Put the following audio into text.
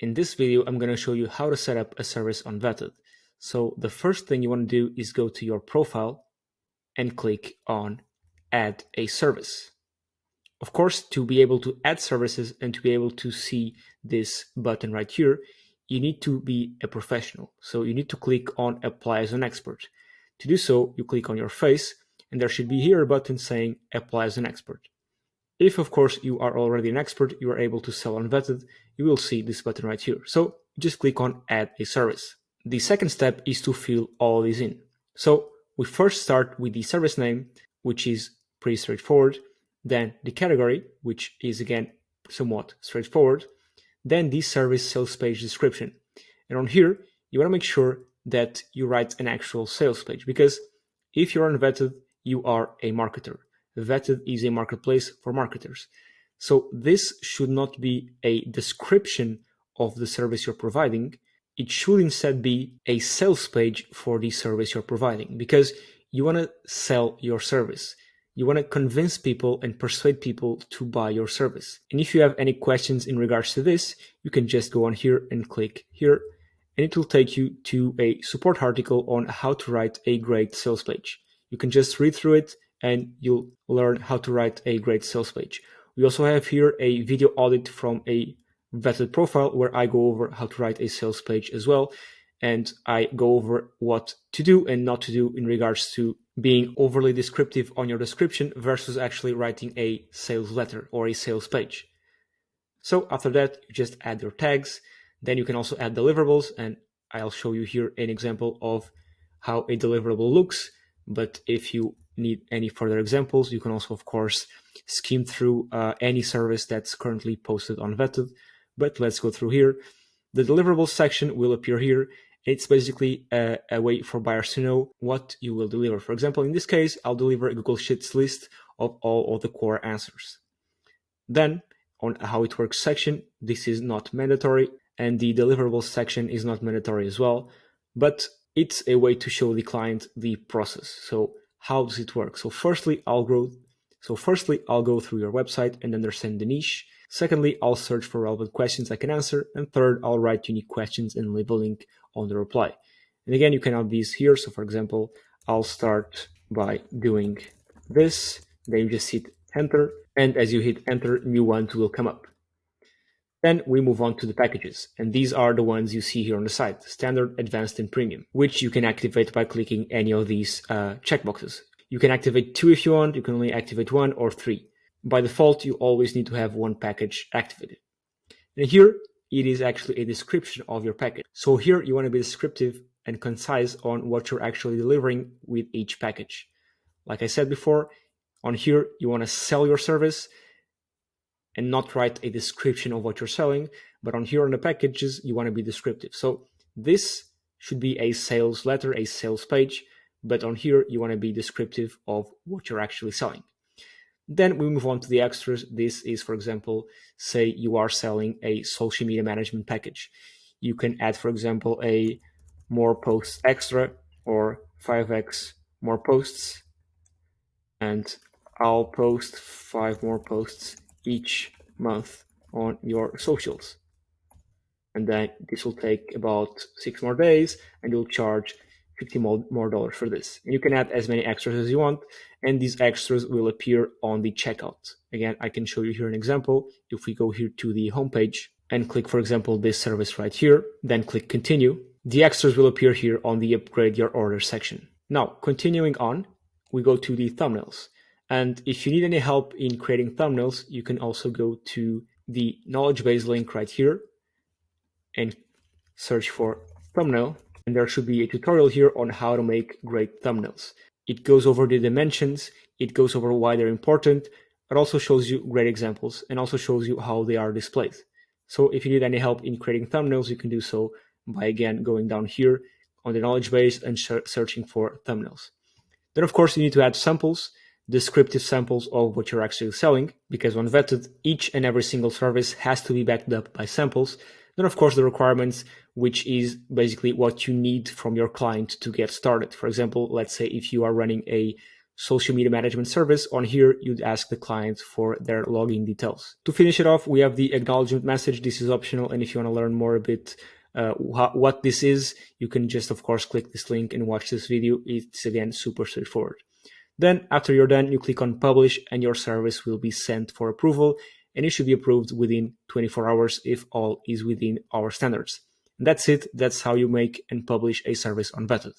In this video, I'm going to show you how to set up a service on Vettted. So the first thing you want to do is go to your profile and click on Add a Service. Of course, to be able to add services and to be able to see this button right here, you need to be a professional. So you need to click on Apply as an Expert. To do so, you click on your face and there should be here a button saying Apply as an Expert. If, of course, you are already an expert, you are able to sell on Vettted, you will see this button right here. So just click on Add a Service. The second step is to fill all these in. So we first start with the service name, which is pretty straightforward. Then the category, which is again somewhat straightforward. Then the service sales page description. And on here, you want to make sure that you write an actual sales page, because if you're on Vettted, you are a marketer. Vettted is a marketplace for marketers. So this should not be a description of the service you're providing. It should instead be a sales page for the service you're providing, because you want to sell your service. You want to convince people and persuade people to buy your service. And if you have any questions in regards to this, you can just go on here and click here, and it will take you to a support article on how to write a great sales page. You can just read through it and you'll learn how to write a great sales page. We also have here a video audit from a Vettedd profile where I go over how to write a sales page as well. And I go over what to do and not to do in regards to being overly descriptive on your description versus actually writing a sales letter or a sales page. So after that, you just add your tags. Then you can also add deliverables. And I'll show you here an example of how a deliverable looks. But if you need any further examples, you can also, of course, skim through any service that's currently posted on Vettedd. But let's go through here. The deliverables section will appear here. It's basically a way for buyers to know what you will deliver. For example, in this case, I'll deliver a Google Sheets list of all of the core answers. Then on how it works section, this is not mandatory, and the deliverables section is not mandatory as well, but it's a way to show the client the process. So how does it work? So firstly, I'll go through your website and understand the niche. Secondly, I'll search for relevant questions I can answer. And third, I'll write unique questions and leave a link on the reply. And again, you can add these here. So for example, I'll start by doing this. Then you just hit enter. And as you hit enter, new ones will come up. Then we move on to the packages. And these are the ones you see here on the side: standard, advanced, and premium, which you can activate by clicking any of these checkboxes. You can activate 2 if you want. You can only activate 1 or 3. By default, you always need to have 1 package activated. And here, it is actually a description of your package. So here, you want to be descriptive and concise on what you're actually delivering with each package. Like I said before, on here, you want to sell your service and not write a description of what you're selling. But on here on the packages, you want to be descriptive. So this should be a sales letter, a sales page. But on here, you want to be descriptive of what you're actually selling. Then we move on to the extras. This is, for example, say you are selling a social media management package. You can add, for example, a more posts extra or 5x more posts. And I'll post 5 more posts each month on your socials. And then this will take about 6 more days and you'll charge $50 more for this. And you can add as many extras as you want, and these extras will appear on the checkout. Again, I can show you here an example. If we go here to the homepage and click, for example, this service right here, then click continue, the extras will appear here on the upgrade your order section. Now, continuing on, we go to the thumbnails. And if you need any help in creating thumbnails, you can also go to the knowledge base link right here and search for thumbnail. And there should be a tutorial here on how to make great thumbnails. It goes over the dimensions, it goes over why they're important. It also shows you great examples and also shows you how they are displayed. So if you need any help in creating thumbnails, you can do so by, again, going down here on the knowledge base and searching for thumbnails. Then, of course, you need to add samples, descriptive samples of what you're actually selling, because on Vettedd, each and every single service has to be backed up by samples. Then, of course, the requirements, which is basically what you need from your client to get started. For example, let's say if you are running a social media management service. On here, you'd ask the client for their login details. To finish it off, we have the acknowledgement message. This is optional, and if you want to learn more a bit what this is, you can just, of course, click this link and watch this video. It's, again, super straightforward. Then, after you're done, you click on publish, and your service will be sent for approval, and it should be approved within 24 hours if all is within our standards. And that's it. That's how you make and publish a service on Vetted.